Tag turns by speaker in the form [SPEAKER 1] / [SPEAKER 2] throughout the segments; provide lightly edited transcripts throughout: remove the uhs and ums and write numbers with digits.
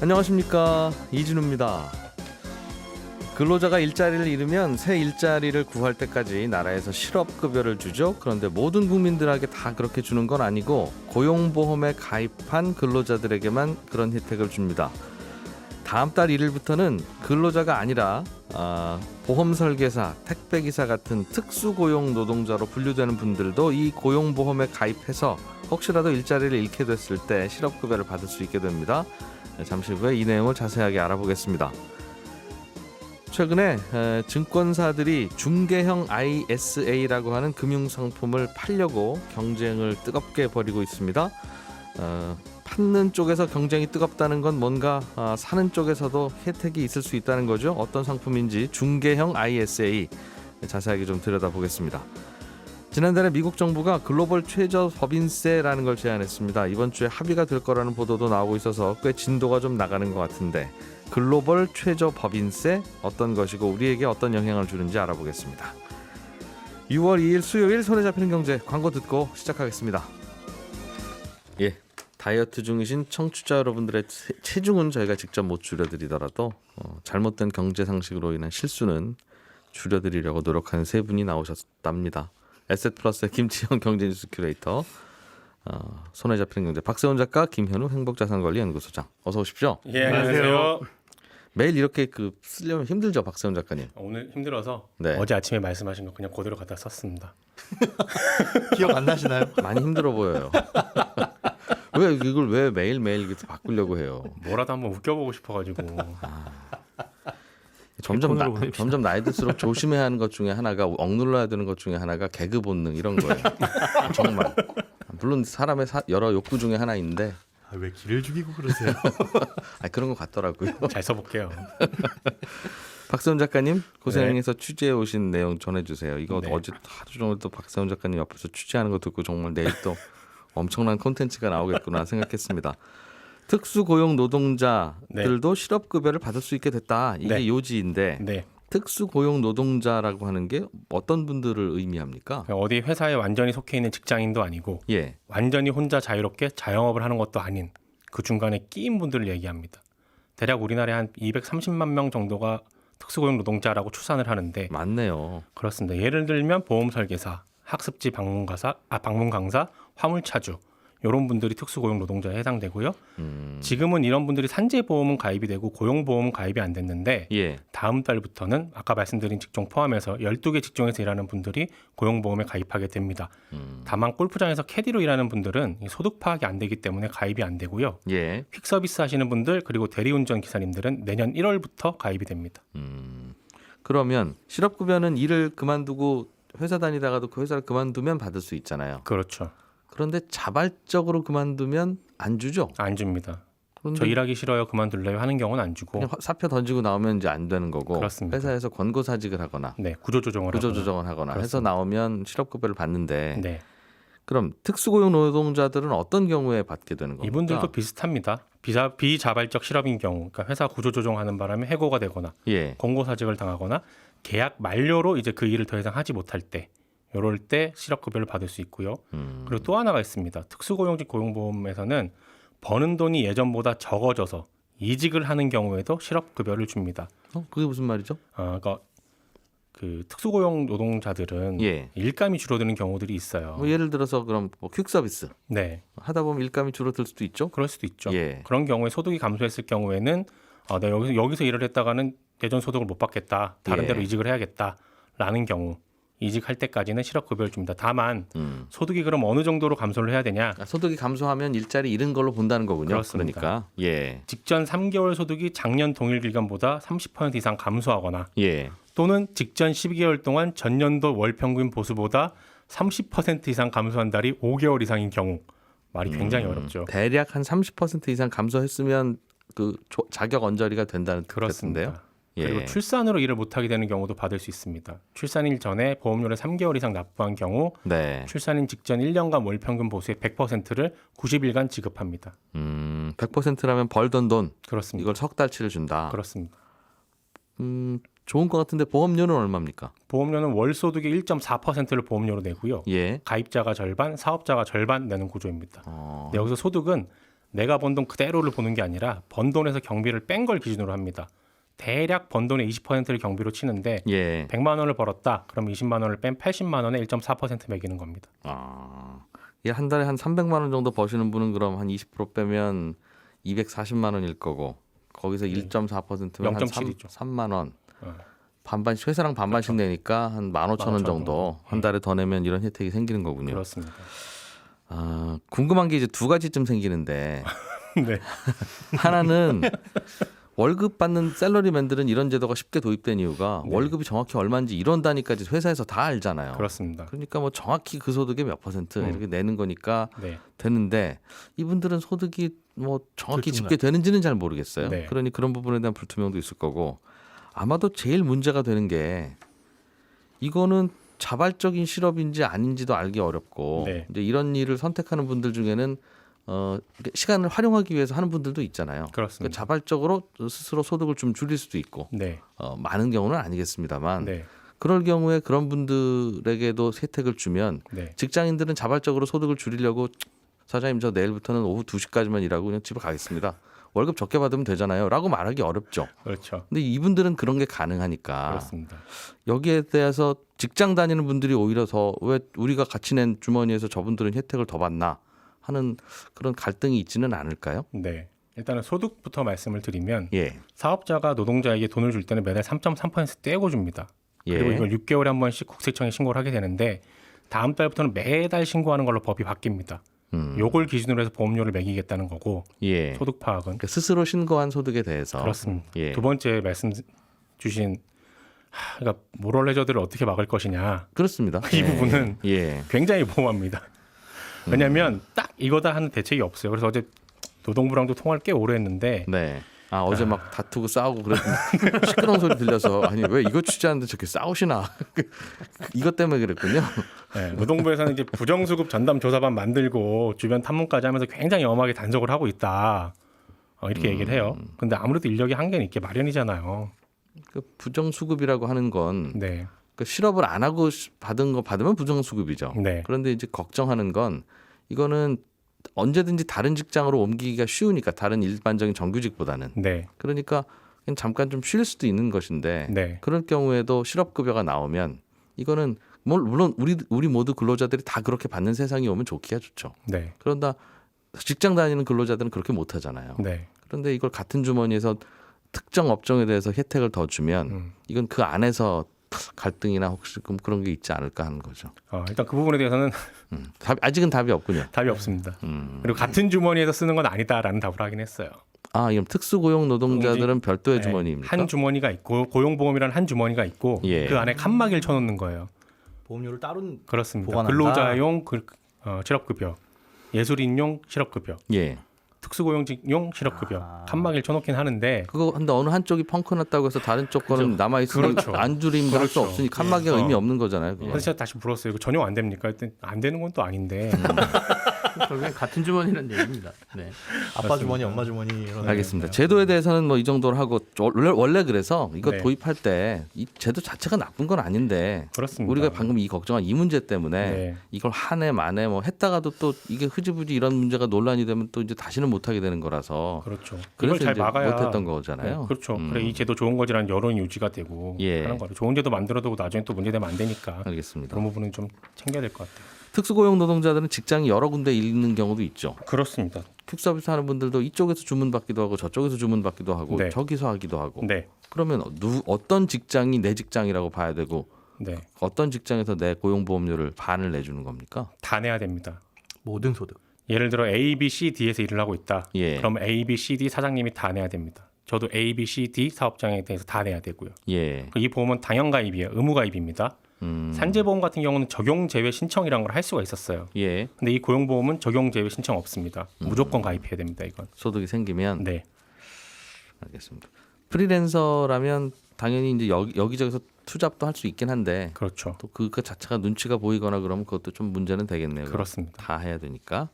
[SPEAKER 1] 안녕하십니까, 이진우입니다. 근로자가 일자리를 잃으면 새 일자리를 구할 때까지 나라에서 실업급여를 주죠. 그런데 모든 국민들에게 다 그렇게 주는 건 아니고 고용보험에 가입한 근로자들에게만 그런 혜택을 줍니다. 다음 달 1일부터는 근로자가 아니라 보험설계사, 택배기사 같은 특수고용 노동자로 분류되는 분들도 이 고용보험에 가입해서 혹시라도 일자리를 잃게 됐을 때 실업급여를 받을 수 있게 됩니다. 잠시 후에 이 내용을 자세하게 알아보겠습니다. 최근에 증권사들이 중개형 ISA라고 하는 금융상품을 팔려고 경쟁을 뜨겁게 벌이고 있습니다. 받는 쪽에서 경쟁이 뜨겁다는 건 뭔가 사는 쪽에서도 혜택이 있을 수 있다는 거죠. 어떤 상품인지 중개형 ISA 자세하게 좀 들여다보겠습니다. 지난달에 미국 정부가 글로벌 최저 법인세라는 걸 제안했습니다. 이번 주에 합의가 될 거라는 보도도 나오고 있어서 꽤 진도가 좀 나가는 것 같은데, 글로벌 최저 법인세 어떤 것이고 우리에게 어떤 영향을 주는지 알아보겠습니다. 6월 2일 수요일 손에 잡히는 경제, 광고 듣고 시작하겠습니다. 예, 다이어트 중이신 청취자 여러분들의 체중은 저희가 직접 못 줄여드리더라도 잘못된 경제 상식으로 인한 실수는 줄여드리려고 노력하는 세 분이 나오셨답니다. 에셋플러스의 김치영 경제뉴스 큐레이터, 손에 잡히는 경제 박세훈 작가, 김현우 행복자산관리연구소장, 어서 오십시오.
[SPEAKER 2] 예, 안녕하세요.
[SPEAKER 1] 매일 이렇게 쓰려면 힘들죠, 박세훈 작가님?
[SPEAKER 2] 오늘 힘들어서
[SPEAKER 1] 네.
[SPEAKER 2] 어제 아침에 말씀하신 거 그냥 그대로 갖다 썼습니다.
[SPEAKER 3] 기억 안 나시나요?
[SPEAKER 1] 많이 힘들어 보여요. 왜 이걸 왜 매일매일 바꾸려고 해요?
[SPEAKER 2] 뭐라도 한번 웃겨보고 싶어가지고.
[SPEAKER 1] 점점 나이 들수록 조심해야 하는 것 중에 하나가, 억눌러야 되는 것 중에 하나가 개그 본능 이런 거예요. 정말. 물론 사람의 여러 욕구 중에 하나인데.
[SPEAKER 3] 왜 기를 죽이고 그러세요?
[SPEAKER 1] 그런 것 같더라고요.
[SPEAKER 2] 잘 써볼게요.
[SPEAKER 1] 박세훈 작가님 고생해서 취재해 오신 내용 전해주세요. 이거
[SPEAKER 2] 네.
[SPEAKER 1] 어제 하루 종일 또 박세훈 작가님 옆에서 취재하는 거 듣고 정말 내일 또 엄청난 콘텐츠가 나오겠구나 생각했습니다. 특수고용 노동자들도 네. 실업급여를 받을 수 있게 됐다. 이게
[SPEAKER 2] 네.
[SPEAKER 1] 요지인데
[SPEAKER 2] 네.
[SPEAKER 1] 특수고용 노동자라고 하는 게 어떤 분들을 의미합니까?
[SPEAKER 2] 어디 회사에 완전히 속해 있는 직장인도 아니고
[SPEAKER 1] 예.
[SPEAKER 2] 완전히 혼자 자유롭게 자영업을 하는 것도 아닌 그 중간에 끼인 분들을 얘기합니다. 대략 우리나라에 한 230만 명 정도가 특수고용 노동자라고 추산을 하는데,
[SPEAKER 1] 맞네요.
[SPEAKER 2] 그렇습니다. 예를 들면 보험설계사, 학습지 방문 강사, 화물차주, 이런 분들이 특수고용 노동자에 해당되고요. 지금은 이런 분들이 산재보험은 가입이 되고 고용보험은 가입이 안 됐는데,
[SPEAKER 1] 예.
[SPEAKER 2] 다음 달부터는 아까 말씀드린 직종 포함해서 12개 직종에서 일하는 분들이 고용보험에 가입하게 됩니다. 다만 골프장에서 캐디로 일하는 분들은 소득 파악이 안 되기 때문에 가입이 안 되고요.
[SPEAKER 1] 예.
[SPEAKER 2] 퀵서비스 하시는 분들, 그리고 대리운전 기사님들은 내년 1월부터 가입이 됩니다.
[SPEAKER 1] 그러면 실업급여는 일을 그만두고 회사 다니다가도 그 회사를 그만두면 받을 수 있잖아요.
[SPEAKER 2] 그렇죠.
[SPEAKER 1] 그런데 자발적으로 그만두면 안 주죠?
[SPEAKER 2] 안 줍니다.
[SPEAKER 1] 그런데
[SPEAKER 2] 저 일하기 싫어요, 그만둘래요 하는 경우는 안 주고.
[SPEAKER 1] 그냥 사표 던지고 나오면 이제 안 되는 거고.
[SPEAKER 2] 그렇습니다.
[SPEAKER 1] 회사에서 권고사직을 하거나
[SPEAKER 2] 네, 구조조정을
[SPEAKER 1] 하거나
[SPEAKER 2] 그렇습니다.
[SPEAKER 1] 해서 나오면 실업급여를 받는데,
[SPEAKER 2] 네.
[SPEAKER 1] 그럼 특수고용 노동자들은 어떤 경우에 받게 되는 겁니까?
[SPEAKER 2] 이분들도 비슷합니다. 비자발적 실업인 경우, 그러니까 회사 구조조정하는 바람에 해고가 되거나
[SPEAKER 1] 예.
[SPEAKER 2] 권고사직을 당하거나 계약 만료로 이제 그 일을 더 이상 하지 못할 때, 이럴 때 실업급여를 받을 수 있고요. 그리고 또 하나가 있습니다. 특수고용직 고용보험에서는 버는 돈이 예전보다 적어져서 이직을 하는 경우에도 실업급여를 줍니다.
[SPEAKER 1] 그게 무슨 말이죠?
[SPEAKER 2] 그러니까 그 특수고용 노동자들은
[SPEAKER 1] 예. 일감이
[SPEAKER 2] 줄어드는 경우들이 있어요.
[SPEAKER 1] 예를 들어서 그럼 퀵서비스
[SPEAKER 2] 네,
[SPEAKER 1] 하다 보면 일감이 줄어들 수도 있죠.
[SPEAKER 2] 그럴 수도 있죠.
[SPEAKER 1] 예.
[SPEAKER 2] 그런 경우에 소득이 감소했을 경우에는 내가 여기서 일을 했다가는 예전 소득을 못 받겠다. 다른
[SPEAKER 1] 예.
[SPEAKER 2] 데로 이직을 해야겠다라는 경우 이직할 때까지는 실업급여를 줍니다. 다만 소득이 그럼 어느 정도로 감소를 해야 되냐?
[SPEAKER 1] 소득이 감소하면 일자리 잃은 걸로 본다는 거군요.
[SPEAKER 2] 그렇습니다.
[SPEAKER 1] 그러니까 예.
[SPEAKER 2] 직전 3개월 소득이 작년 동일 기간보다 30% 이상 감소하거나
[SPEAKER 1] 예.
[SPEAKER 2] 또는 직전 12개월 동안 전년도 월 평균 보수보다 30% 이상 감소한 달이 5개월 이상인 경우. 말이 굉장히 어렵죠.
[SPEAKER 1] 대략 한 30% 이상 감소했으면 그 자격 언저리가 된다는 뜻인데요.
[SPEAKER 2] 그렇습니다. 그리고 출산으로 일을 못하게 되는 경우도 받을 수 있습니다. 출산일 전에 보험료를 3개월 이상 납부한 경우
[SPEAKER 1] 네.
[SPEAKER 2] 출산일 직전 1년간 월 평균 보수의 100%를 90일간 지급합니다.
[SPEAKER 1] 100%라면 벌던 돈.
[SPEAKER 2] 그렇습니다.
[SPEAKER 1] 이걸 석 달치를 준다.
[SPEAKER 2] 그렇습니다.
[SPEAKER 1] 좋은 것 같은데 보험료는 얼마입니까?
[SPEAKER 2] 보험료는 월 소득의 1.4%를 보험료로 내고요.
[SPEAKER 1] 예.
[SPEAKER 2] 가입자가 절반, 사업자가 절반 내는 구조입니다. 여기서 소득은 내가 번 돈 그대로를 보는 게 아니라 번 돈에서 경비를 뺀 걸 기준으로 합니다. 대략 번 돈의 20%를 경비로 치는데
[SPEAKER 1] 예.
[SPEAKER 2] 100만 원을 벌었다. 그럼 20만 원을 뺀 80만 원에 1.4% 매기는 겁니다.
[SPEAKER 1] 한 달에 한 300만 원 정도 버시는 분은 그럼 한 20% 빼면 240만 원일 거고 거기서 1.4%면 한
[SPEAKER 2] 0.7이죠.
[SPEAKER 1] 3만 원. 반반씩 회사랑 반반씩 내니까 한 15,000원 정도 한 달에 더 내면 이런 혜택이 생기는 거군요.
[SPEAKER 2] 그렇습니다.
[SPEAKER 1] 궁금한 게 이제 두 가지쯤 생기는데
[SPEAKER 2] 네.
[SPEAKER 1] 하나는 월급 받는 샐러리맨들은 이런 제도가 쉽게 도입된 이유가 월급이 정확히 얼마인지 이런 단위까지 회사에서 다 알잖아요.
[SPEAKER 2] 그렇습니다.
[SPEAKER 1] 그러니까 뭐 정확히 그 소득의 몇 퍼센트 이렇게 내는 거니까
[SPEAKER 2] 네.
[SPEAKER 1] 되는데 이분들은 소득이 뭐 정확히
[SPEAKER 3] 들쭉날.
[SPEAKER 1] 집계되는지는 잘 모르겠어요.
[SPEAKER 2] 네.
[SPEAKER 1] 그러니 그런 부분에 대한 불투명도 있을 거고 아마도 제일 문제가 되는 게 이거는 자발적인 실업인지 아닌지도 알기 어렵고
[SPEAKER 2] 네.
[SPEAKER 1] 이제 이런 일을 선택하는 분들 중에는 시간을 활용하기 위해서 하는 분들도 있잖아요.
[SPEAKER 2] 그렇습니다.
[SPEAKER 1] 그러니까 자발적으로 스스로 소득을 좀 줄일 수도 있고
[SPEAKER 2] 네.
[SPEAKER 1] 많은 경우는 아니겠습니다만
[SPEAKER 2] 네.
[SPEAKER 1] 그럴 경우에 그런 분들에게도 혜택을 주면
[SPEAKER 2] 네.
[SPEAKER 1] 직장인들은 자발적으로 소득을 줄이려고 사장님 저 내일부터는 오후 2시까지만 일하고 그냥 집에 가겠습니다. 월급 적게 받으면 되잖아요. 라고 말하기 어렵죠.
[SPEAKER 2] 그렇죠.
[SPEAKER 1] 근데 이분들은 그런 게 가능하니까
[SPEAKER 2] 그렇습니다.
[SPEAKER 1] 여기에 대해서 직장 다니는 분들이 오히려 더 왜 우리가 같이 낸 주머니에서 저분들은 혜택을 더 받나 하는 그런 갈등이 있지는 않을까요?
[SPEAKER 2] 네. 일단은 소득부터 말씀을 드리면
[SPEAKER 1] 예.
[SPEAKER 2] 사업자가 노동자에게 돈을 줄 때는 매달 3.3% 떼고 줍니다. 그리고
[SPEAKER 1] 예.
[SPEAKER 2] 이걸 6개월에 한 번씩 국세청에 신고를 하게 되는데 다음 달부터는 매달 신고하는 걸로 법이 바뀝니다. 요걸 기준으로 해서 보험료를 매기겠다는 거고
[SPEAKER 1] 예.
[SPEAKER 2] 소득 파악은
[SPEAKER 1] 그러니까 스스로 신고한 소득에 대해서
[SPEAKER 2] 그렇습니다.
[SPEAKER 1] 예.
[SPEAKER 2] 두 번째 말씀 주신 그러니까 모럴 해저드를 어떻게 막을 것이냐
[SPEAKER 1] 그렇습니다.
[SPEAKER 2] 이 부분은
[SPEAKER 1] 예.
[SPEAKER 2] 굉장히 모호합니다. 왜냐하면 딱 이거다 하는 대책이 없어요. 그래서 어제 노동부랑도 통화를 꽤 오래 했는데
[SPEAKER 1] 네. 어제 막 다투고 싸우고 그랬는데 시끄러운 소리 들려서 아니 왜 이거 취재하는데 저렇게 싸우시나 이것 때문에 그랬군요.
[SPEAKER 2] 네, 노동부에서는 이제 부정수급 전담 조사반 만들고 주변 탐문까지 하면서 굉장히 엄하게 단속을 하고 있다. 이렇게 얘기를 해요. 근데 아무래도 인력이 한계는 있게 마련이잖아요.
[SPEAKER 1] 그 부정수급이라고 하는 건
[SPEAKER 2] 네,
[SPEAKER 1] 그 실업을 안 하고 받은 거 받으면 부정수급이죠.
[SPEAKER 2] 네,
[SPEAKER 1] 그런데 이제 걱정하는 건 이거는 언제든지 다른 직장으로 옮기기가 쉬우니까 다른 일반적인 정규직보다는
[SPEAKER 2] 네,
[SPEAKER 1] 그러니까 그냥 잠깐 좀 쉴 수도 있는 것인데
[SPEAKER 2] 네,
[SPEAKER 1] 그럴 경우에도 실업급여가 나오면 이거는 물론 우리 모두 근로자들이 다 그렇게 받는 세상이 오면 좋기야 좋죠.
[SPEAKER 2] 네,
[SPEAKER 1] 그런다 직장 다니는 근로자들은 그렇게 못 하잖아요.
[SPEAKER 2] 네,
[SPEAKER 1] 그런데 이걸 같은 주머니에서 특정 업종에 대해서 혜택을 더 주면 이건 그 안에서 갈등이나 혹시 그런 게 있지 않을까 하는 거죠.
[SPEAKER 2] 일단 그 부분에 대해서는
[SPEAKER 1] 아직은 답이 없군요.
[SPEAKER 2] 답이 없습니다. 그리고 같은 주머니에서 쓰는 건 아니다라는 답을 하긴 했어요.
[SPEAKER 1] 그럼 특수고용 노동자들은 별도의
[SPEAKER 2] 네,
[SPEAKER 1] 주머니입니까?
[SPEAKER 2] 한 주머니가 있고 고용보험이라는 한 주머니가 있고
[SPEAKER 1] 예.
[SPEAKER 2] 그 안에 칸막이를 쳐놓는 거예요.
[SPEAKER 3] 보험료를 따로
[SPEAKER 2] 그렇습니다.
[SPEAKER 3] 보관한다.
[SPEAKER 2] 근로자용 실업급여, 예술인용 실업급여,
[SPEAKER 1] 예.
[SPEAKER 2] 특수고용직용 실업급여 칸막이를 쳐놓긴 하는데
[SPEAKER 1] 그거 근데 어느 한쪽이 펑크 났다고 해서 다른 쪽 거는 남아 있으면
[SPEAKER 2] 그렇죠.
[SPEAKER 1] 안 줄이면 할 수
[SPEAKER 2] 그렇죠.
[SPEAKER 1] 없으니 칸막이가
[SPEAKER 2] 예.
[SPEAKER 1] 의미 없는 거잖아요. 그건.
[SPEAKER 2] 그래서 제가 다시 물었어요. 이거 전용 안 됩니까? 했더니 안 되는 건 또 아닌데
[SPEAKER 4] 결국엔 같은 주머니라는 얘기입니다. 네.
[SPEAKER 3] 아빠 주머니, 엄마 주머니 이런.
[SPEAKER 1] 알겠습니다. 제도에 대해서는 뭐 이 정도로 하고 원래 그래서 이거
[SPEAKER 2] 네.
[SPEAKER 1] 도입할 때 이 제도 자체가 나쁜 건 아닌데
[SPEAKER 2] 그렇습니다.
[SPEAKER 1] 우리가 방금 이 걱정한 이 문제 때문에
[SPEAKER 2] 네.
[SPEAKER 1] 이걸 한 해 만에 뭐 했다가도 또 이게 흐지부지 이런 문제가 논란이 되면 또 이제 다시는 못 하게 되는 거라서
[SPEAKER 2] 그렇죠.
[SPEAKER 1] 그래서
[SPEAKER 2] 이걸 잘
[SPEAKER 1] 이제
[SPEAKER 2] 막아야
[SPEAKER 1] 못했던 거잖아요.
[SPEAKER 2] 네, 그렇죠. 그래 이 제도 좋은 거지라는 여론이 유지가 되고
[SPEAKER 1] 예.
[SPEAKER 2] 하는 거죠. 좋은 제도 만들어두고 나중에 또 문제되면 안 되니까
[SPEAKER 1] 알겠습니다.
[SPEAKER 2] 그런 부분은 좀 챙겨야 될 것 같아요.
[SPEAKER 1] 특수고용 노동자들은 직장이 여러 군데 있는 경우도 있죠.
[SPEAKER 2] 그렇습니다.
[SPEAKER 1] 퀵서비스 하는 분들도 이쪽에서 주문받기도 하고 저쪽에서 주문받기도 하고
[SPEAKER 2] 네.
[SPEAKER 1] 저기서 하기도 하고
[SPEAKER 2] 네,
[SPEAKER 1] 그러면 어떤 직장이 내 직장이라고 봐야 되고
[SPEAKER 2] 네,
[SPEAKER 1] 어떤 직장에서 내 고용보험료를 반을 내주는 겁니까?
[SPEAKER 2] 다 내야 됩니다.
[SPEAKER 3] 모든 소득.
[SPEAKER 2] 예를 들어 A, B, C, D에서 일을 하고 있다.
[SPEAKER 1] 예.
[SPEAKER 2] 그럼 A, B, C, D 사장님이 다 내야 됩니다. 저도 A, B, C, D 사업장에 대해서 다 내야 되고요.
[SPEAKER 1] 예.
[SPEAKER 2] 이 보험은 당연가입이에요. 의무가입입니다. 산재보험 같은 경우는 적용제외 신청이라는 걸 할 수가 있었어요.
[SPEAKER 1] 예.
[SPEAKER 2] 근데 이 고용보험은 적용제외 신청 없습니다. 무조건 가입해야 됩니다. 이건.
[SPEAKER 1] 소득이 생기면
[SPEAKER 2] 네,
[SPEAKER 1] 알겠습니다. 프리랜서라면 당연히 이제 여기저기서 투잡도 할 수 있긴 한데
[SPEAKER 2] 그렇죠.
[SPEAKER 1] 또 그 자체가 눈치가 보이거나 그러면 그것도 좀 문제는 되겠네요.
[SPEAKER 2] 그렇습니다.
[SPEAKER 1] 다 해야 되니까.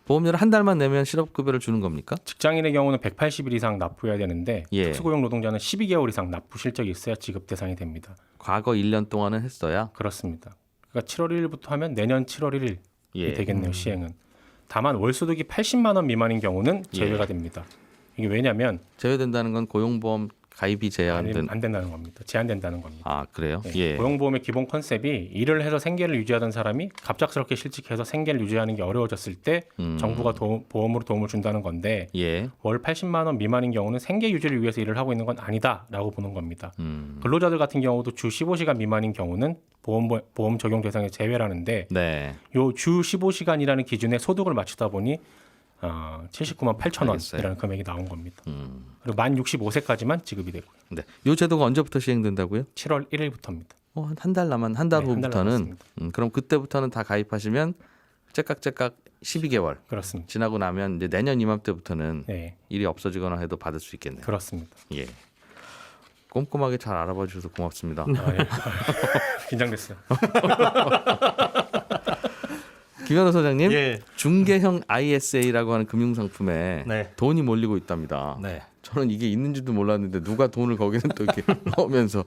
[SPEAKER 1] 보험료를 한 달만 내면 실업급여를 주는 겁니까?
[SPEAKER 2] 직장인의 경우는 180일 이상 납부해야 되는데
[SPEAKER 1] 예.
[SPEAKER 2] 특수고용 노동자는 12개월 이상 납부 실적이 있어야 지급 대상이 됩니다.
[SPEAKER 1] 과거 1년 동안은 했어야.
[SPEAKER 2] 그렇습니다. 그러니까 7월 1일부터 하면 내년 7월 1일이
[SPEAKER 1] 예.
[SPEAKER 2] 되겠네요. 시행은. 다만 월 소득이 80만 원 미만인 경우는 제외가 됩니다. 이게 왜냐하면
[SPEAKER 1] 제외된다는 건 고용보험 가입이
[SPEAKER 2] 안 된다는 겁니다. 제한된다는 겁니다.
[SPEAKER 1] 아 그래요?
[SPEAKER 2] 네.
[SPEAKER 1] 예.
[SPEAKER 2] 고용보험의 기본 컨셉이 일을 해서 생계를 유지하던 사람이 갑작스럽게 실직해서 생계를 유지하는 게 어려워졌을 때 정부가 보험으로 도움을 준다는 건데
[SPEAKER 1] 예.
[SPEAKER 2] 월 80만 원 미만인 경우는 생계 유지를 위해서 일을 하고 있는 건 아니다라고 보는 겁니다. 근로자들 같은 경우도 주 15시간 미만인 경우는 보험 적용 대상에 제외라는데
[SPEAKER 1] 네.
[SPEAKER 2] 요 주 15시간이라는 기준에 소득을 맞추다 보니 79만 8천 원이라는 금액이 나온 겁니다. 그리고 만 65세까지만 지급이 되고요.
[SPEAKER 1] 네. 요 제도가 언제부터 시행된다고요?
[SPEAKER 2] 7월 1일부터입니다.
[SPEAKER 1] 한 달 한 달
[SPEAKER 2] 네,
[SPEAKER 1] 후부터는
[SPEAKER 2] 남았습니다.
[SPEAKER 1] 그럼 그때부터는 다 가입하시면 째깍째깍 12개월
[SPEAKER 2] 그렇습니다.
[SPEAKER 1] 지나고 나면 이제 내년 이맘때부터는
[SPEAKER 2] 네,
[SPEAKER 1] 일이 없어지거나 해도 받을 수 있겠네요.
[SPEAKER 2] 그렇습니다.
[SPEAKER 1] 예. 꼼꼼하게 잘 알아봐 주셔서 고맙습니다.
[SPEAKER 2] 예. 긴장됐어요.
[SPEAKER 1] 김현우 소장님,
[SPEAKER 3] 예.
[SPEAKER 1] 중개형 ISA라고 하는 금융상품에
[SPEAKER 3] 네.
[SPEAKER 1] 돈이 몰리고 있답니다.
[SPEAKER 3] 네.
[SPEAKER 1] 저는 이게 있는지도 몰랐는데 누가 돈을 거기는 또 이렇게 넣으면서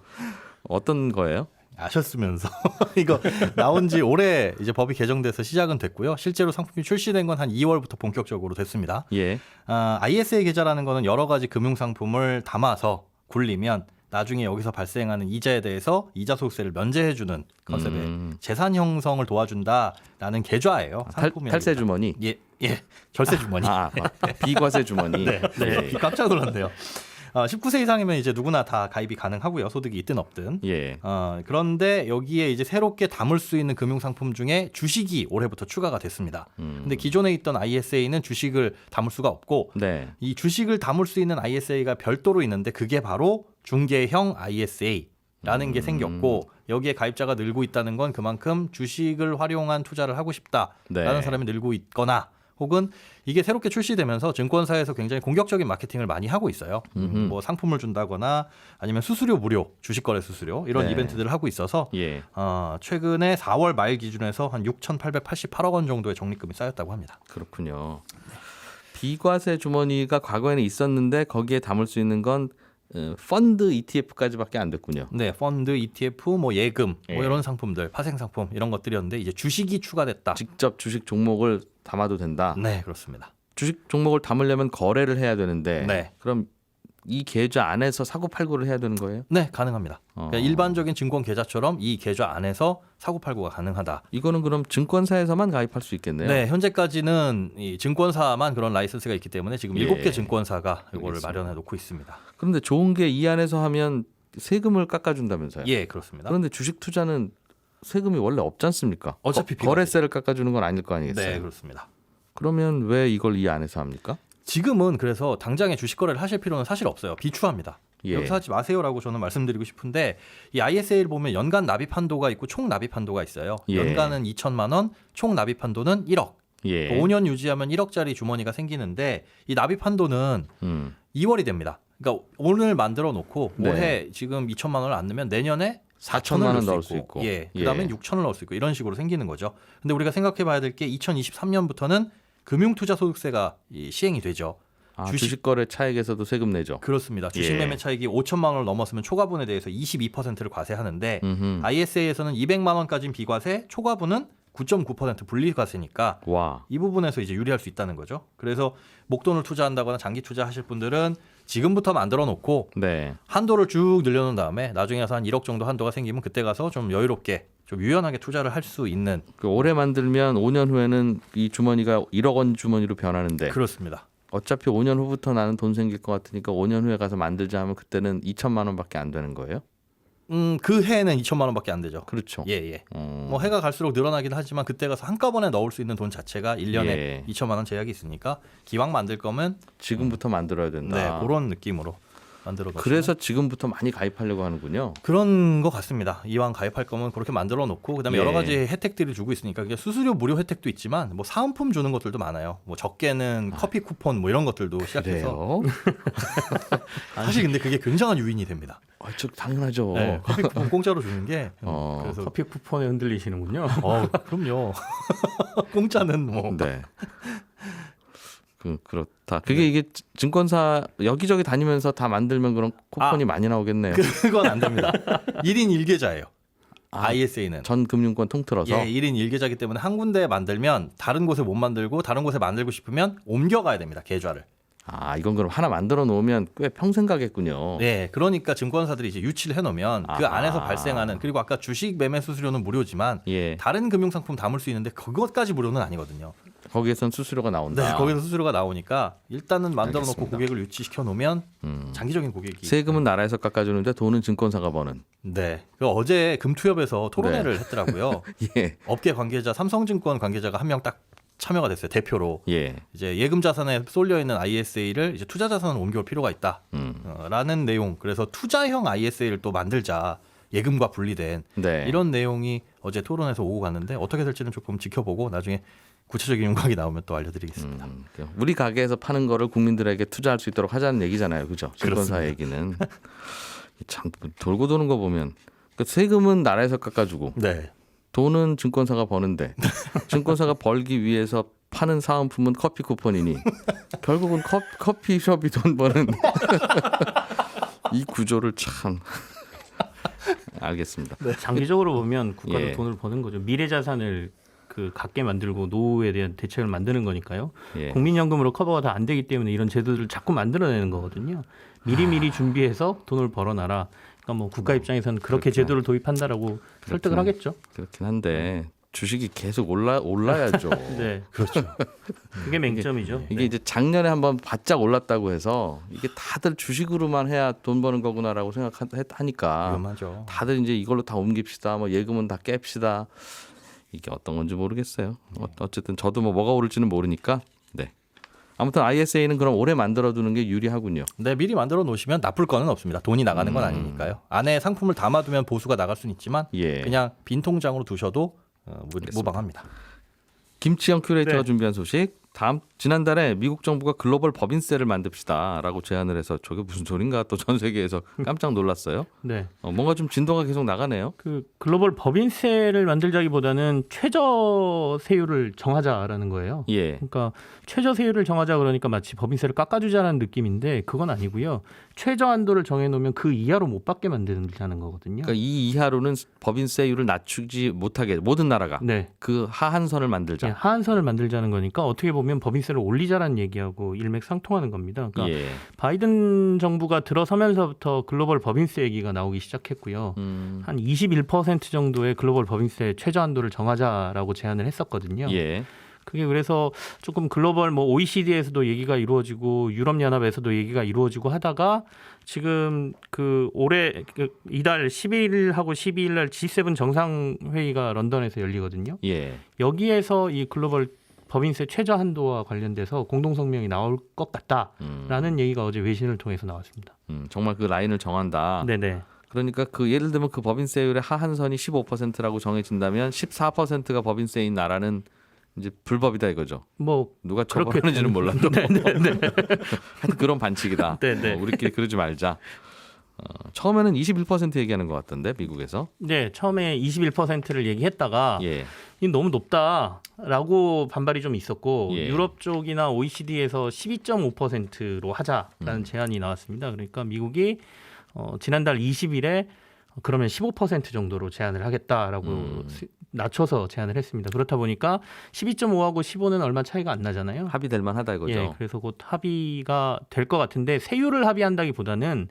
[SPEAKER 1] 어떤 거예요?
[SPEAKER 3] 아셨으면서 이거 나온 지 올해 이제 법이 개정돼서 시작은 됐고요. 실제로 상품이 출시된 건 한 2월부터 본격적으로 됐습니다.
[SPEAKER 1] 예.
[SPEAKER 3] ISA 계좌라는 거는 여러 가지 금융 상품을 담아서 굴리면 나중에 여기서 발생하는 이자에 대해서 이자 소득세를 면제해 주는 컨셉의 재산 형성을 도와준다라는 계좌예요. 상품이
[SPEAKER 1] 탈세 주머니.
[SPEAKER 3] 예. 절세 주머니.
[SPEAKER 1] 비과세 주머니.
[SPEAKER 3] 네.
[SPEAKER 1] 예.
[SPEAKER 3] 깜짝 놀랐네요. 19세 이상이면 이제 누구나 다 가입이 가능하고요. 소득이 있든 없든.
[SPEAKER 1] 예.
[SPEAKER 3] 그런데 여기에 이제 새롭게 담을 수 있는 금융 상품 중에 주식이 올해부터 추가가 됐습니다. 근데 기존에 있던 ISA는 주식을 담을 수가 없고
[SPEAKER 1] 네.
[SPEAKER 3] 이 주식을 담을 수 있는 ISA가 별도로 있는데 그게 바로 중개형 ISA라는 게 생겼고 여기에 가입자가 늘고 있다는 건 그만큼 주식을 활용한 투자를 하고 싶다라는
[SPEAKER 1] 네.
[SPEAKER 3] 사람이 늘고 있거나 혹은 이게 새롭게 출시되면서 증권사에서 굉장히 공격적인 마케팅을 많이 하고 있어요. 뭐 상품을 준다거나 아니면 수수료 무료, 주식거래 수수료 이런
[SPEAKER 1] 네.
[SPEAKER 3] 이벤트들을 하고 있어서
[SPEAKER 1] 예.
[SPEAKER 3] 최근에 4월 말 기준에서 한 6,888억 원 정도의 적립금이 쌓였다고 합니다.
[SPEAKER 1] 그렇군요. 비과세 주머니가 과거에는 있었는데 거기에 담을 수 있는 건 펀드 ETF까지밖에 안 됐군요.
[SPEAKER 3] 네, 펀드, ETF, 뭐 예금,
[SPEAKER 1] 예.
[SPEAKER 3] 뭐 이런 상품들, 파생 상품 이런 것들이었는데 이제 주식이 추가됐다.
[SPEAKER 1] 직접 주식 종목을 담아도 된다.
[SPEAKER 3] 네, 그렇습니다.
[SPEAKER 1] 주식 종목을 담으려면 거래를 해야 되는데
[SPEAKER 3] 네.
[SPEAKER 1] 그럼 이 계좌 안에서 사고 팔고를 해야 되는 거예요?
[SPEAKER 3] 네, 가능합니다. 그러니까 일반적인 증권 계좌처럼 이 계좌 안에서 사고 팔고가 가능하다.
[SPEAKER 1] 이거는 그럼 증권사에서만 가입할 수 있겠네요.
[SPEAKER 3] 네, 현재까지는 이 증권사만 그런 라이선스가 있기 때문에 지금
[SPEAKER 1] 예.
[SPEAKER 3] 7개 증권사가 이거를
[SPEAKER 1] 알겠습니다.
[SPEAKER 3] 마련해 놓고 있습니다.
[SPEAKER 1] 그런데 좋은 게 이 안에서 하면 세금을 깎아준다면서요?
[SPEAKER 3] 예, 그렇습니다.
[SPEAKER 1] 그런데 주식 투자는 세금이 원래 없지 않습니까?
[SPEAKER 3] 어차피
[SPEAKER 1] 거래세를 깎아주는 건 아닐 거 아니겠어요?
[SPEAKER 3] 네, 그렇습니다.
[SPEAKER 1] 그러면 왜 이걸 이 안에서 합니까?
[SPEAKER 3] 지금은 그래서 당장에 주식 거래를 하실 필요는 사실 없어요. 비추합니다.
[SPEAKER 1] 예.
[SPEAKER 3] 여기서 하지 마세요라고 저는 말씀드리고 싶은데 이 ISA를 보면 연간 납입 한도가 있고 총 납입 한도가 있어요.
[SPEAKER 1] 예.
[SPEAKER 3] 연간은 2천만 원, 총 납입 한도는 1억.
[SPEAKER 1] 예.
[SPEAKER 3] 5년 유지하면 1억짜리 주머니가 생기는데 이 납입 한도는 2월이 됩니다. 그러니까 오늘 만들어 놓고
[SPEAKER 1] 네.
[SPEAKER 3] 올해 지금 2천만 원을 안 넣으면 내년에
[SPEAKER 1] 4천만 원
[SPEAKER 3] 4천을
[SPEAKER 1] 넣을 수 있고.
[SPEAKER 3] 예, 그다음에
[SPEAKER 1] 예.
[SPEAKER 3] 6천을 넣을 수 있고 이런 식으로 생기는 거죠. 근데 우리가 생각해 봐야 될 게 2023년부터는 금융투자소득세가 시행이 되죠.
[SPEAKER 1] 주식 거래 차익에서도 세금 내죠.
[SPEAKER 3] 그렇습니다. 주식
[SPEAKER 1] 예.
[SPEAKER 3] 매매 차익이 5천만 원을 넘었으면 초과분에 대해서 22%를 과세하는데
[SPEAKER 1] 음흠.
[SPEAKER 3] ISA에서는 200만 원까지는 비과세, 초과분은 9.9% 분리과세니까
[SPEAKER 1] 와.
[SPEAKER 3] 이 부분에서 이제 유리할 수 있다는 거죠. 그래서 목돈을 투자한다거나 장기 투자하실 분들은 지금부터 만들어 놓고
[SPEAKER 1] 네.
[SPEAKER 3] 한도를 쭉 늘려놓은 다음에 나중에 가서 한 1억 정도 한도가 생기면 그때 가서 좀 여유롭게 좀 유연하게 투자를 할 수 있는
[SPEAKER 1] 그 올해 만들면 5년 후에는 이 주머니가 1억 원 주머니로 변하는데
[SPEAKER 3] 그렇습니다.
[SPEAKER 1] 어차피 5년 후부터 나는 돈 생길 것 같으니까 5년 후에 가서 만들자 하면 그때는 2천만 원밖에 안 되는 거예요?
[SPEAKER 3] 그 해에는 2천만 원밖에 안 되죠.
[SPEAKER 1] 그렇죠.
[SPEAKER 3] 예. 뭐 해가 갈수록 늘어나긴 하지만 그때 가서 한꺼번에 넣을 수 있는 돈 자체가 1년에
[SPEAKER 1] 예.
[SPEAKER 3] 2천만 원 제약이 있으니까 기왕 만들 거면
[SPEAKER 1] 지금부터 만들어야 된다.
[SPEAKER 3] 네, 그런 느낌으로 만들어 놓으시면
[SPEAKER 1] 그래서 지금부터 많이 가입하려고 하는군요.
[SPEAKER 3] 그런 것 같습니다. 이왕 가입할 거면 그렇게 만들어 놓고 그다음에
[SPEAKER 1] 예.
[SPEAKER 3] 여러 가지 혜택들을 주고 있으니까 그게 수수료 무료 혜택도 있지만 뭐 사은품 주는 것들도 많아요. 뭐 적게는 커피 쿠폰 뭐 이런 것들도 시작해서
[SPEAKER 1] 그래요?
[SPEAKER 3] 사실 근데 그게 굉장한 유인이 됩니다.
[SPEAKER 1] 저 당연하죠.
[SPEAKER 3] 네, 커피 쿠폰 공짜로 주는 게 그래서
[SPEAKER 4] 커피 쿠폰에 흔들리시는군요.
[SPEAKER 3] 그럼요. 공짜는 뭐
[SPEAKER 1] 네. 그렇다. 그게 이게 증권사 여기저기 다니면서 다 만들면 그런 쿠폰이 많이 나오겠네요.
[SPEAKER 3] 그건 안 됩니다. 1인 1계좌예요. ISA는
[SPEAKER 1] 전 금융권 통틀어서.
[SPEAKER 3] 예, 1인 1계좌이기 때문에 한 군데 만들면 다른 곳에 못 만들고 다른 곳에 만들고 싶으면 옮겨가야 됩니다. 계좌를.
[SPEAKER 1] 아, 이건 그럼 하나 만들어 놓으면 꽤 평생 가겠군요.
[SPEAKER 3] 네, 그러니까 증권사들이 이제 유치를 해놓으면 그
[SPEAKER 1] 아하.
[SPEAKER 3] 안에서 발생하는 그리고 아까 주식 매매 수수료는 무료지만
[SPEAKER 1] 예.
[SPEAKER 3] 다른 금융상품 담을 수 있는데 그것까지 무료는 아니거든요.
[SPEAKER 1] 거기에선 수수료가 나온다.
[SPEAKER 3] 네, 거기서 수수료가 나오니까 일단은 만들어 놓고
[SPEAKER 1] 알겠습니다.
[SPEAKER 3] 고객을 유치시켜 놓으면 장기적인 고객이
[SPEAKER 1] 세금은 나라에서 깎아주는데 돈은 증권사가 버는.
[SPEAKER 3] 네. 그 어제 금투협에서 토론회를 했더라고요.
[SPEAKER 1] 예.
[SPEAKER 3] 업계 관계자 삼성증권 관계자가 한 명 딱 참여가 됐어요. 대표로.
[SPEAKER 1] 예.
[SPEAKER 3] 이제 예금 자산에 쏠려 있는 ISA를 이제 투자 자산으로 옮겨올 필요가 있다. 라는 내용. 그래서 투자형 ISA를 또 만들자. 예금과 분리된
[SPEAKER 1] 네.
[SPEAKER 3] 이런 내용이 어제 토론에서 오고 갔는데 어떻게 될지는 조금 지켜보고 나중에 구체적인 윤곽이 나오면 또 알려드리겠습니다.
[SPEAKER 1] 우리 가게에서 파는 거를 국민들에게 투자할 수 있도록 하자는 얘기잖아요, 그죠? 증권사
[SPEAKER 3] 그렇습니다.
[SPEAKER 1] 얘기는 참 돌고 도는 거 보면 그 세금은 나라에서 깎아주고
[SPEAKER 3] 네.
[SPEAKER 1] 돈은 증권사가 버는데 증권사가 벌기 위해서 파는 사은품은 커피 쿠폰이니 결국은 커피숍이 돈 버는 이 구조를 참 알겠습니다.
[SPEAKER 4] 장기적으로 보면 국가도
[SPEAKER 1] 예.
[SPEAKER 4] 돈을 버는 거죠. 미래 자산을 그 갖게 만들고 노후에 대한 대책을 만드는 거니까요.
[SPEAKER 1] 예.
[SPEAKER 4] 국민연금으로 커버가 다 안 되기 때문에 이런 제도들을 자꾸 만들어내는 거거든요. 미리 준비해서 돈을 벌어놔라. 그러니까 뭐 국가 입장에서는 그렇게
[SPEAKER 1] 그렇구나.
[SPEAKER 4] 제도를 도입한다라고 설득을 하겠죠.
[SPEAKER 1] 그렇긴 한데 주식이 계속 올라야죠.
[SPEAKER 4] 네,
[SPEAKER 3] 그렇죠.
[SPEAKER 4] 그게 맹점이죠.
[SPEAKER 1] 이게 이제 작년에 한번 바짝 올랐다고 해서 이게 다들 주식으로만 해야 돈 버는 거구나라고 생각하니까
[SPEAKER 3] 위험하죠.
[SPEAKER 1] 다들 이제 이걸로 다 옮깁시다. 뭐 예금은 다 깹시다. 이게 어떤 건지 모르겠어요. 어쨌든 저도 뭐가 오를지는 모르니까. 네. 아무튼 ISA는 그럼 오래 만들어두는 게 유리하군요.
[SPEAKER 3] 네, 미리 만들어 놓으시면 나쁠 거는 없습니다. 돈이 나가는 건 아니니까요. 안에 상품을 담아두면 보수가 나갈 수는 있지만
[SPEAKER 1] 예.
[SPEAKER 3] 그냥 빈 통장으로 두셔도 무방합니다.
[SPEAKER 1] 김치영 큐레이터가
[SPEAKER 4] 네.
[SPEAKER 1] 준비한 소식. 지난달에 미국 정부가 글로벌 법인세를 만듭시다라고 제안을 해서 저게 무슨 소린가 또 전 세계에서 깜짝 놀랐어요.
[SPEAKER 4] 네.
[SPEAKER 1] 뭔가 좀 진도가 계속 나가네요.
[SPEAKER 4] 그 글로벌 법인세를 만들자기보다는 최저 세율을 정하자라는 거예요.
[SPEAKER 1] 예.
[SPEAKER 4] 그러니까 최저 세율을 정하자 그러니까 마치 법인세를 깎아주자는 느낌인데 그건 아니고요. 최저 한도를 정해놓으면 그 이하로 못 받게 만드는 거거든요.
[SPEAKER 1] 그러니까 이 이하로는 법인세율을 낮추지 못하게 모든 나라가
[SPEAKER 4] 네.
[SPEAKER 1] 그 하한선을 만들자.
[SPEAKER 4] 예, 하한선을 만들자는 거니까 어떻게 보면 법인세를 올리자라는 얘기하고 일맥상통하는 겁니다. 그러니까
[SPEAKER 1] 예.
[SPEAKER 4] 바이든 정부가 들어서면서부터 글로벌 법인세 얘기가 나오기 시작했고요. 한 21% 정도의 글로벌 법인세 최저 한도를 정하자라고 제안을 했었거든요.
[SPEAKER 1] 예.
[SPEAKER 4] 그게 그래서 조금 글로벌 뭐 OECD에서도 얘기가 이루어지고 유럽연합에서도 얘기가 이루어지고 하다가 지금 그 올해 이달 11일하고 12일 날 G7 정상회의가 런던에서 열리거든요.
[SPEAKER 1] 예.
[SPEAKER 4] 여기에서 이 글로벌 법인세 최저 한도와 관련돼서 공동성명이 나올 것 같다라는 얘기가 어제 외신을 통해서 나왔습니다.
[SPEAKER 1] 정말 그 라인을 정한다.
[SPEAKER 4] 네네.
[SPEAKER 1] 그러니까 그 예를 들면 그 법인세율의 하한선이 15%라고 정해진다면 14%가 법인세인 나라는 이제 불법이다 이거죠.
[SPEAKER 4] 뭐
[SPEAKER 1] 누가
[SPEAKER 4] 그렇게
[SPEAKER 1] 처벌하는지는 몰라도
[SPEAKER 4] 네네네.
[SPEAKER 1] 하여튼 그런 반칙이다.
[SPEAKER 4] 네네.
[SPEAKER 1] 우리끼리 그러지 말자. 처음에는 21% 얘기하는 것 같던데 미국에서.
[SPEAKER 4] 네, 처음에 21%를 얘기했다가
[SPEAKER 1] 예.
[SPEAKER 4] 이 너무 높다라고 반발이 좀 있었고
[SPEAKER 1] 예.
[SPEAKER 4] 유럽 쪽이나 OECD에서 12.5%로 하자라는 제안이 나왔습니다. 그러니까 미국이 지난달 20일에 그러면 15% 정도로 제안을 하겠다라고 낮춰서 제안을 했습니다. 그렇다 보니까 12.5하고 15는 얼마 차이가 안 나잖아요.
[SPEAKER 1] 합의될 만하다 이거죠.
[SPEAKER 4] 예, 그래서 곧 합의가 될 것 같은데 세율을 합의한다기보다는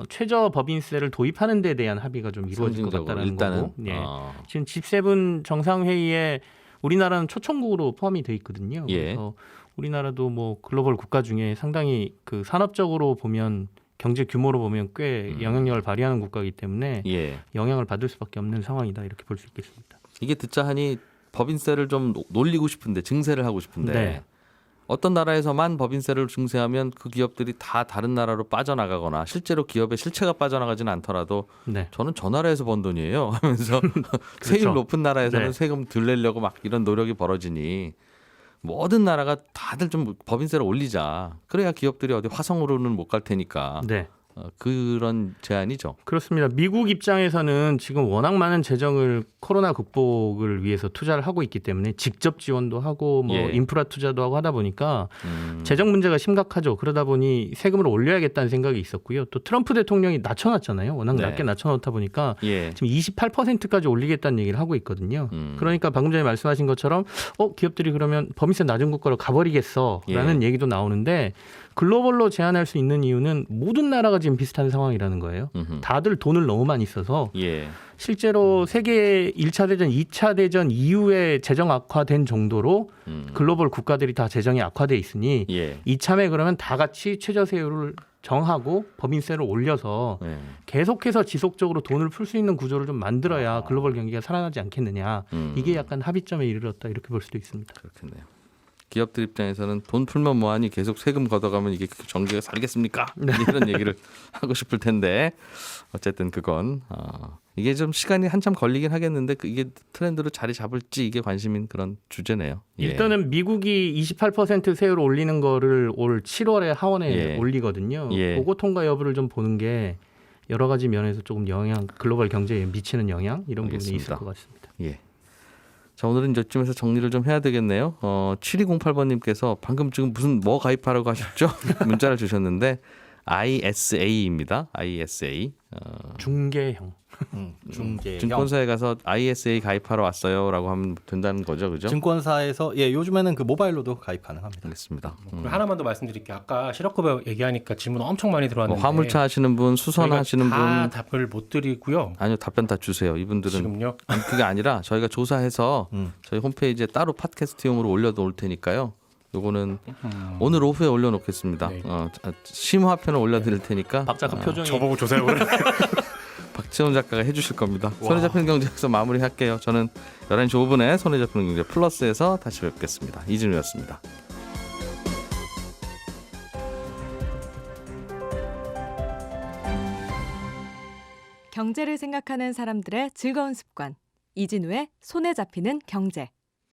[SPEAKER 4] 최저 법인세를 도입하는 데 대한 합의가 좀 이루어질 것
[SPEAKER 1] 상징적으로
[SPEAKER 4] 같다는
[SPEAKER 1] 일단은
[SPEAKER 4] 거고. 예. 지금 G7 정상회의에 우리나라는 초청국으로 포함이 돼 있거든요.
[SPEAKER 1] 예.
[SPEAKER 4] 그래서 우리나라도 뭐 글로벌 국가 중에 상당히 그 산업적으로 보면 경제 규모로 보면 꽤 영향력을 발휘하는 국가이기 때문에
[SPEAKER 1] 예.
[SPEAKER 4] 영향을 받을 수밖에 없는 상황이다 이렇게 볼 수 있겠습니다.
[SPEAKER 1] 이게 듣자 하니 법인세를 좀 놀리고 싶은데 증세를 하고 싶은데
[SPEAKER 4] 네.
[SPEAKER 1] 어떤 나라에서만 법인세를 증세하면 그 기업들이 다 다른 나라로 빠져나가거나 실제로 기업의 실체가 빠져나가지는 않더라도
[SPEAKER 4] 네.
[SPEAKER 1] 저는 저 나라에서 번 돈이에요 하면서 세율 높은 나라에서는
[SPEAKER 4] 네.
[SPEAKER 1] 세금 덜 내려고 막 이런 노력이 벌어지니 모든 나라가 다들 좀 법인세를 올리자. 그래야 기업들이 어디 화성으로는 못 갈 테니까
[SPEAKER 4] 네.
[SPEAKER 1] 그런 제안이죠.
[SPEAKER 4] 그렇습니다. 미국 입장에서는 지금 워낙 많은 재정을 코로나 극복을 위해서 투자를 하고 있기 때문에 직접 지원도 하고 뭐
[SPEAKER 1] 예.
[SPEAKER 4] 인프라 투자도 하고 하다 보니까 재정 문제가 심각하죠. 그러다 보니 세금을 올려야겠다는 생각이 있었고요. 또 트럼프 대통령이 낮춰놨잖아요. 워낙
[SPEAKER 1] 네.
[SPEAKER 4] 낮게 낮춰놓다 보니까
[SPEAKER 1] 예.
[SPEAKER 4] 지금 28%까지 올리겠다는 얘기를 하고 있거든요. 그러니까 방금 전에 말씀하신 것처럼 기업들이 그러면 법인세 낮은 국가로 가버리겠어라는 얘기도 나오는데 글로벌로 제한할 수 있는 이유는 모든 나라가 지금 비슷한 상황이라는 거예요. 다들 돈을 너무 많이 써서
[SPEAKER 1] 예.
[SPEAKER 4] 실제로 세계 1차 대전, 2차 대전 이후에 재정 악화된 정도로 글로벌 국가들이 다 재정이 악화돼 있으니
[SPEAKER 1] 예.
[SPEAKER 4] 이참에 그러면 다 같이 최저세율을 정하고 법인세를 올려서
[SPEAKER 1] 예.
[SPEAKER 4] 계속해서 지속적으로 돈을 풀 수 있는 구조를 좀 만들어야 글로벌 경기가 살아나지 않겠느냐. 이게 약간 합의점에 이르렀다 이렇게 볼 수도 있습니다.
[SPEAKER 1] 그렇겠네요. 기업들 입장에서는 돈 풀면 뭐하니 계속 세금 걷어가면 이게 정계가 살겠습니까? 이런 얘기를 하고 싶을 텐데 어쨌든 그건 이게 좀 시간이 한참 걸리긴 하겠는데 이게 트렌드로 자리 잡을지 이게 관심인 그런 주제네요. 예.
[SPEAKER 4] 일단은 미국이 28% 세율 올리는 거를 올 7월에 하원에
[SPEAKER 1] 예.
[SPEAKER 4] 올리거든요.
[SPEAKER 1] 예.
[SPEAKER 4] 그거 통과 여부를 좀 보는 게 여러 가지 면에서 조금 글로벌 경제에 미치는 영향 이런 부분이
[SPEAKER 1] 알겠습니다.
[SPEAKER 4] 있을 것 같습니다.
[SPEAKER 1] 예. 자, 오늘은 이쯤에서 정리를 좀 해야 되겠네요. 7208번님께서 방금 지금 뭐 가입하라고 하셨죠? 문자를 주셨는데 ISA입니다. ISA.
[SPEAKER 3] 중개
[SPEAKER 1] 음.
[SPEAKER 3] 형.
[SPEAKER 1] 증권사에 가서 ISA 가입하러 왔어요라고 하면 된다는 거죠, 그죠?
[SPEAKER 3] 증권사에서 요즘에는 그 모바일로도 가입 가능합니다.
[SPEAKER 1] 알겠습니다.
[SPEAKER 2] 그리고 하나만 더 말씀드릴게요. 아까 실업급여 얘기하니까 질문 엄청 많이
[SPEAKER 1] 뭐
[SPEAKER 2] 들어왔는데
[SPEAKER 1] 화물차 하시는 분, 수선 하시는 분,
[SPEAKER 2] 다 답을 못 드리고요.
[SPEAKER 1] 아니요 답변 다 주세요. 이분들은
[SPEAKER 2] 지금요?
[SPEAKER 1] 아니, 그게 아니라 저희가 조사해서 저희 홈페이지에 따로 팟캐스트용으로 올려놓을 테니까요. 요거는 오늘 오후에 올려놓겠습니다.
[SPEAKER 2] 네.
[SPEAKER 1] 심화편을 올려드릴 테니까
[SPEAKER 4] 박자가 표정이
[SPEAKER 2] 저보고 조사해보라.
[SPEAKER 1] 박지원 작가가 해주실 겁니다. 손에 잡히는 경제에서 마무리할게요. 저는 11시 5분에 손에 잡히는 경제 플러스에서 다시 뵙겠습니다. 이진우였습니다.
[SPEAKER 5] 경제를 생각하는 사람들의 즐거운 습관. 이진우의 손에 잡히는 경제.